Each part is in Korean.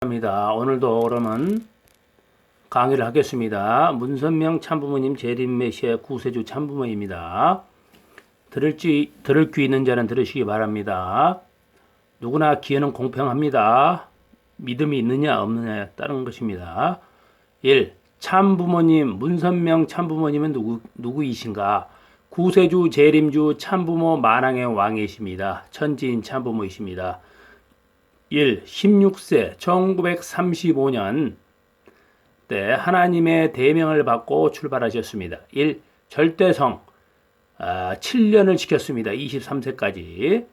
입니다. 오늘도 그러면 강의를 하겠습니다. 문선명 참부모님 재림메시아 구세주 참부모입니다. 들을 귀 있는 자는 들으시기 바랍니다. 누구나 기회는 공평합니다. 믿음이 있느냐 없느냐에 따른 것입니다. 1. 참부모님 문선명 참부모님은 누구이신가? 구세주 재림주 참부모 만왕의 왕이십니다. 천지인 참부모이십니다. 1. 16세 1935년 때 하나님의 대명을 받고 출발하셨습니다. 1. 절대성 7년을 지켰습니다. 23세까지.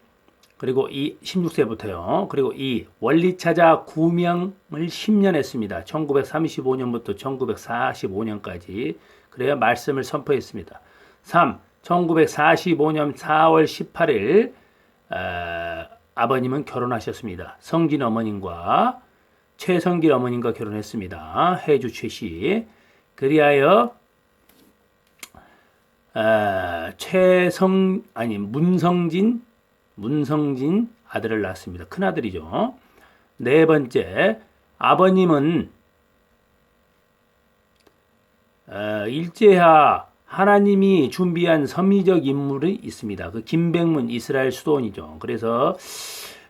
그리고 16세부터요. 그리고 2. 원리차자 구명을 10년 했습니다. 1935년부터 1945년까지. 그래야 말씀을 선포했습니다. 3. 1945년 4월 18일 아버님은 결혼하셨습니다. 성진 어머님과 최성길 어머님과 결혼했습니다. 해주 최씨. 그리하여 문성진 아들을 낳았습니다. 큰 아들이죠. 네 번째, 아버님은 일제하 하나님이 준비한 섭리적 인물이 있습니다. 그 김백문 이스라엘 수도원이죠. 그래서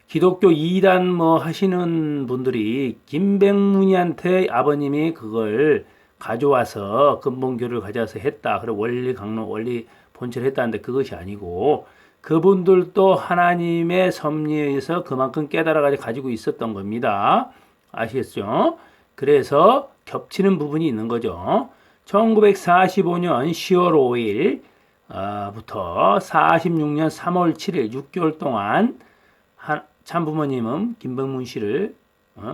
기독교 이단 하시는 분들이 김백문이한테 아버님이 그걸 가져와서 근본교를 가져와서 했다. 그리고 원리 강론, 원리 본체를 했다는데 그것이 아니고 그분들도 하나님의 섭리에서 그만큼 깨달아가지고 가지고 있었던 겁니다. 아시겠죠? 그래서 겹치는 부분이 있는 거죠. 1945년 10월 5일 부터 46년 3월 7일 6개월 동안 참부모님은 김백문 씨를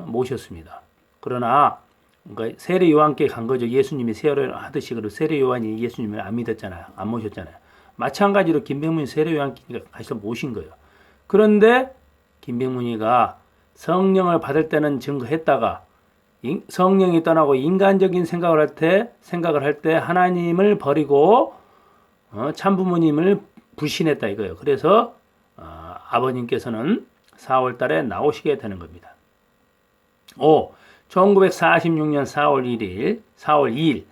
모셨습니다. 그러나 그러니까 세례 요한께 간 거죠. 예수님이 세례를 하듯이. 그리고 세례 요한이 예수님을 안 믿었잖아요. 안 모셨잖아요. 마찬가지로 김백문이 세례 요한께 가서 모신 거예요. 그런데 김백문이가 성령을 받을 때는 증거했다가 성령이 떠나고 인간적인 생각을 할 때 하나님을 버리고 참부모님을 불신했다 이거예요. 그래서 아버님께서는 4월 달에 나오시게 되는 겁니다. 5. 1946년 4월 2일, 4월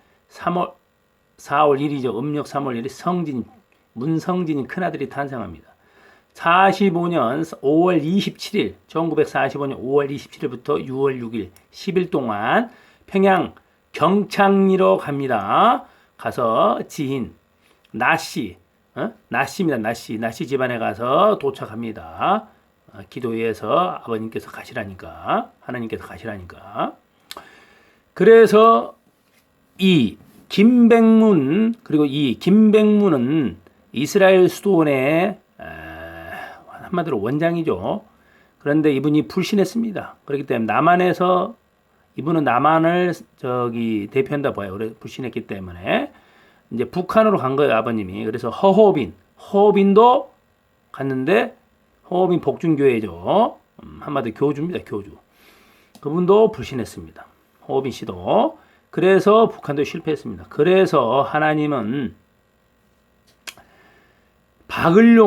1일이죠. 음력 3월 1일 문성진이 큰아들이 탄생합니다. 45년 5월 27일, 1945년 5월 27일부터 6월 6일, 10일 동안 평양 경창리로 갑니다. 가서 지인, 나씨입니다. 나씨 집안에 가서 도착합니다. 기도회에서 아버님께서 가시라니까, 하나님께서 가시라니까. 그래서 이 김백문은 이스라엘 수도원의 한마디로 원장이죠. 그런데 이분이 불신했습니다. 그렇기 때문에 이분은 남한을 대표한다 봐요. 그래 불신했기 때문에 이제 북한으로 간 거예요, 아버님이. 그래서 허호빈도 갔는데 허호빈 복준교회죠. 한마디로 교주입니다, 교주. 그분도 불신했습니다. 허호빈 씨도. 그래서 북한도 실패했습니다. 그래서 하나님은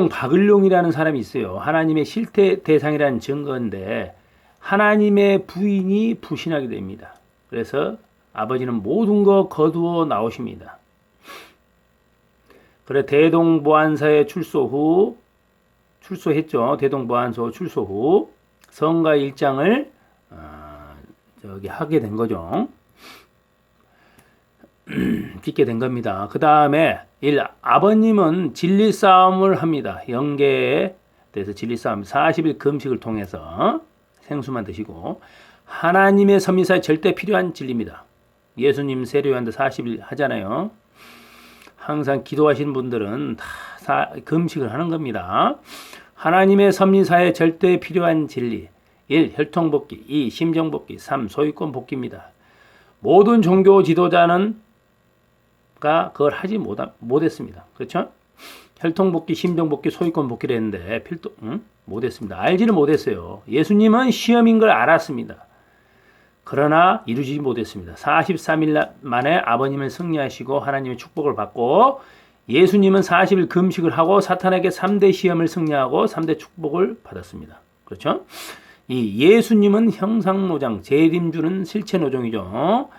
박을룡이라는 사람이 있어요. 하나님의 실태 대상이라는 증거인데 하나님의 부인이 불신하게 됩니다. 그래서 아버지는 모든 거 거두어 나오십니다. 그래 대동보안사에 출소했죠. 대동보안소 출소 후 성가 일장을 하게 된 거죠. 빚게 된 겁니다. 그 다음에 아버님은 진리 싸움을 합니다. 영계에 대해서 진리 싸움 40일 금식을 통해서 생수만 드시고 하나님의 섭리사에 절대 필요한 진리입니다. 예수님 세례요한도 40일 하잖아요. 항상 기도하시는 분들은 다 금식을 하는 겁니다. 하나님의 섭리사에 절대 필요한 진리 1. 혈통복귀 2. 심정복귀 3. 소유권 복귀입니다. 모든 종교 지도자는 그걸 하지 못했습니다. 그렇죠? 혈통복귀, 심정복귀, 소유권 복귀를 했는데 못했습니다. 알지는 못했어요. 예수님은 시험인 걸 알았습니다. 그러나 이루지 못했습니다. 43일 만에 아버님을 승리하시고 하나님의 축복을 받고 예수님은 40일 금식을 하고 사탄에게 3대 시험을 승리하고 3대 축복을 받았습니다. 그렇죠? 이 예수님은 형상노장, 재림주는 실체노종이죠.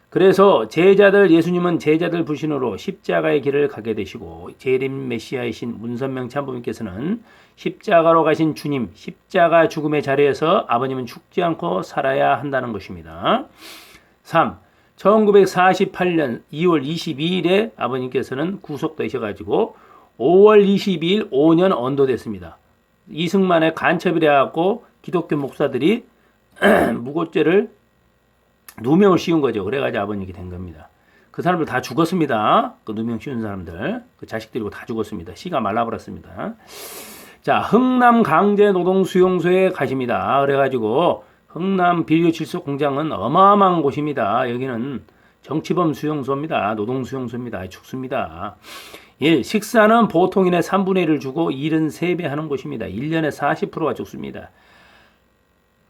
그래서 예수님은 제자들 불신으로 십자가의 길을 가게 되시고 재림 메시아이신 문선명 참부님께서는 십자가로 가신 주님, 십자가 죽음의 자리에서 아버님은 죽지 않고 살아야 한다는 것입니다. 3. 1948년 2월 22일에 아버님께서는 구속되셔가지고 5월 22일 5년 언도됐습니다. 이승만의 간첩이라 해갖고 기독교 목사들이 무고죄를 누명을 씌운 거죠. 그래가지고 아버님이 된 겁니다. 그 사람들 다 죽었습니다. 그 누명 씌운 사람들. 그 자식들이고 다 죽었습니다. 씨가 말라버렸습니다. 자, 흥남 강제노동수용소에 가십니다. 그래가지고 흥남 비료칠소 공장은 어마어마한 곳입니다. 여기는 정치범 수용소입니다. 노동수용소입니다. 축소입니다. 1. 식사는 보통인의 3분의 1을 주고 일은 3배 하는 곳입니다. 1년에 40%가 죽습니다.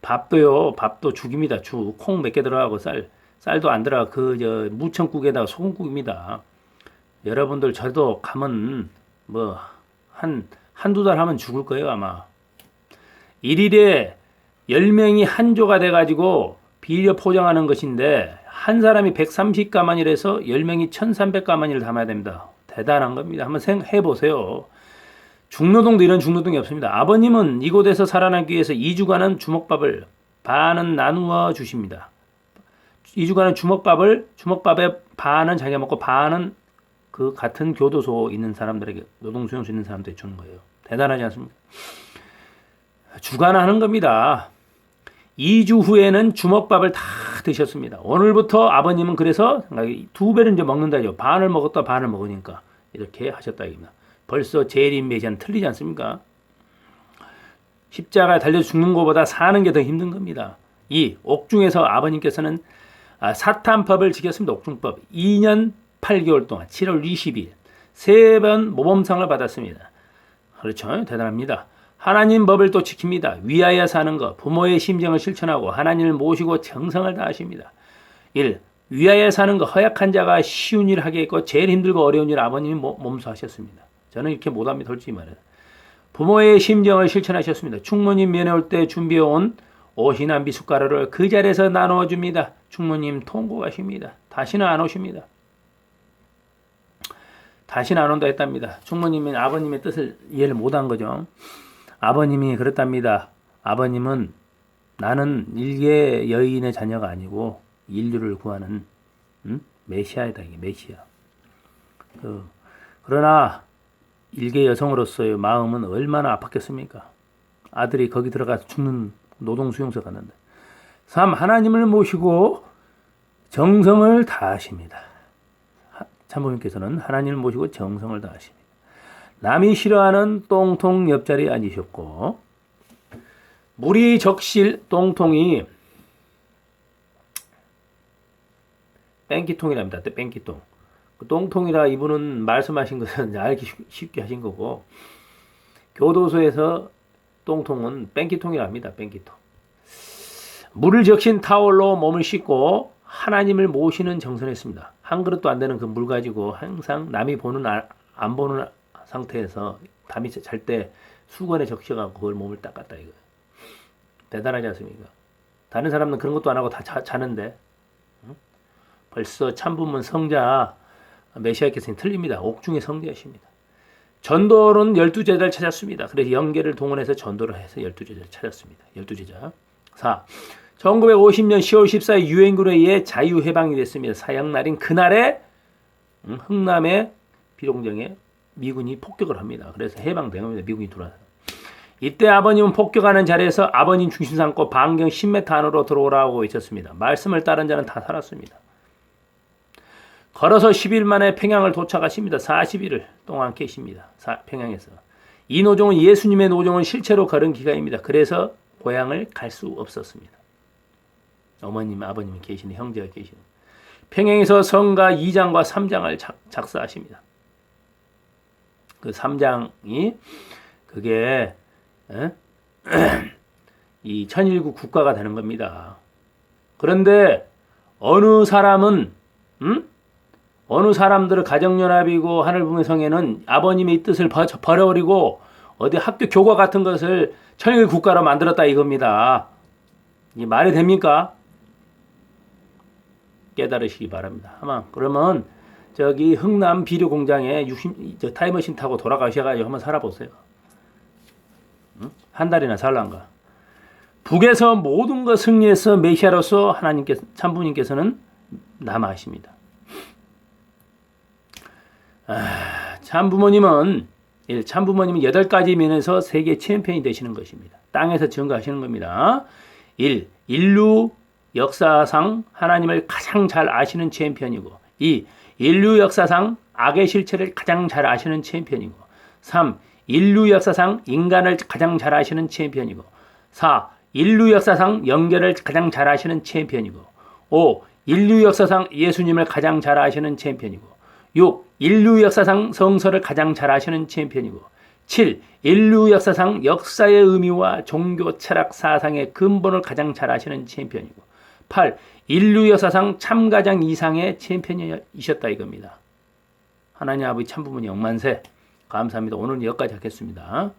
밥도 죽입니다. 콩 몇 개 들어가고 쌀도 안 들어가. 무청국에다가 소금국입니다. 여러분들 저도 가면 한두 달 하면 죽을 거예요, 아마. 1일에 10명이 한 조가 돼가지고 비료 포장하는 것인데, 한 사람이 130가마니라서 10명이 1300가마니를 담아야 됩니다. 대단한 겁니다. 한번 해보세요. 중노동도 이런 중노동이 없습니다. 아버님은 이곳에서 살아남기 위해서 2주간은 주먹밥을 반은 나누어 주십니다. 2주간은 주먹밥에 반은 자기가 먹고 반은 그 같은 교도소 있는 사람들에게, 노동수용소 있는 사람들에게 주는 거예요. 대단하지 않습니까? 주간하는 겁니다. 2주 후에는 주먹밥을 다 드셨습니다. 오늘부터 아버님은 그래서 2배를 이제 먹는다죠. 반을 먹었다 반을 먹으니까 이렇게 하셨다 이겁니다. 벌써 재림 메시아는 틀리지 않습니까? 십자가에 달려 죽는 것보다 사는 게 더 힘든 겁니다. 2. 옥중에서 아버님께서는 사탄법을 지켰습니다. 옥중법. 2년 8개월 동안 7월 20일 3번 모범상을 받았습니다. 그렇죠. 대단합니다. 하나님 법을 또 지킵니다. 위하여 사는 것, 부모의 심정을 실천하고 하나님을 모시고 정성을 다하십니다. 1. 위하여 사는 것, 허약한 자가 쉬운 일을 하겠고 제일 힘들고 어려운 일을 아버님이 몸소 하셨습니다. 저는 이렇게 못합니다. 솔직히 말해요. 부모의 심정을 실천하셨습니다. 충모님 면회 올 때 준비해온 옷이나 미숫가루를 그 자리에서 나누어줍니다. 충모님 통곡하십니다. 다시는 안 오십니다. 다시는 안 온다 했답니다. 충모님은 아버님의 뜻을 이해를 못한 거죠. 아버님이 그랬답니다. 아버님은 나는 일개 여인의 자녀가 아니고 인류를 구하는 메시아이다. 이게 메시아. 그러나 일개 여성으로서의 마음은 얼마나 아팠겠습니까? 아들이 거기 들어가서 죽는 노동수용소 갔는데. 3. 하나님을 모시고 정성을 다하십니다. 참부님께서는 하나님을 모시고 정성을 다하십니다. 남이 싫어하는 똥통 옆자리에 앉으셨고, 물이 적실 똥통이 뺑기통이랍니다. 뺑기통. 그 똥통이라 이분은 말씀하신 것은 알기 쉽게 하신 거고, 교도소에서 똥통은 뺑기통이랍니다. 뺑기통. 물을 적신 타월로 몸을 씻고 하나님을 모시는 정선했습니다. 한 그릇도 안 되는 그 물 가지고 항상 남이 안 보는 상태에서 밤이 잘 때 수건에 적셔갖고 그걸 몸을 닦았다 이거. 대단하지 않습니까? 다른 사람은 그런 것도 안 하고 다 자는데 벌써 참부문 성자 메시아께서는 틀립니다. 옥중의 성자이십니다. 전도는 12제자를 찾았습니다. 그래서 영계를 동원해서 전도를 해서 12제자를 찾았습니다. 12제자. 4. 1950년 10월 14일 유엔군에 의해 자유해방이 됐습니다. 사형날인 그날에 흥남의 비룡정에 미군이 폭격을 합니다. 그래서 해방된 겁니다. 미군이 들어와서. 이때 아버님은 폭격하는 자리에서 아버님 중심 삼고 반경 10m 안으로 들어오라고 외쳤습니다. 말씀을 따른 자는 다 살았습니다. 걸어서 10일 만에 평양을 도착하십니다. 40일을 동안 계십니다. 평양에서. 이 노종은 예수님의 노종은 실제로 걸은 기간입니다. 그래서 고향을 갈 수 없었습니다. 어머님, 아버님이 계시는, 형제가 계시는. 평양에서 성가 2장과 3장을 작사하십니다. 그 3장이 그게 이 천일국 국가가 되는 겁니다. 그런데 어느 사람들은 가정연합이고 하늘부모의 성에는 아버님의 뜻을 버려버리고 어디 학교 교과 같은 것을 천일국 국가로 만들었다 이겁니다. 이 말이 됩니까? 깨달으시기 바랍니다. 아마 그러면 저기 흥남 비료 공장에 타임머신 타고 돌아가셔가지고 한번 살아보세요. 응? 한 달이나 살란가. 북에서 모든 것 승리해서 메시아로서 하나님께서 참부님께서는 남아하십니다. 참부모님은 8가지 면에서 세계 챔피언이 되시는 것입니다. 땅에서 증거하시는 겁니다. 1. 인류 역사상 하나님을 가장 잘 아시는 챔피언이고 2. 인류 역사상 악의 실체를 가장 잘 아시는 챔피언이고 3. 인류 역사상 인간을 가장 잘 아시는 챔피언이고 4. 인류 역사상 연결을 가장 잘 아시는 챔피언이고 5. 인류 역사상 예수님을 가장 잘 아시는 챔피언이고 6. 인류 역사상 성서를 가장 잘 아시는 챔피언이고 7. 인류 역사상 역사의 의미와 종교 철학 사상의 근본을 가장 잘 아시는 챔피언이고 8. 인류 역사상 참가장 이상의 챔피언이셨다 이겁니다. 하나님 아버지 참부모님 영만세 감사합니다. 오늘은 여기까지 하겠습니다.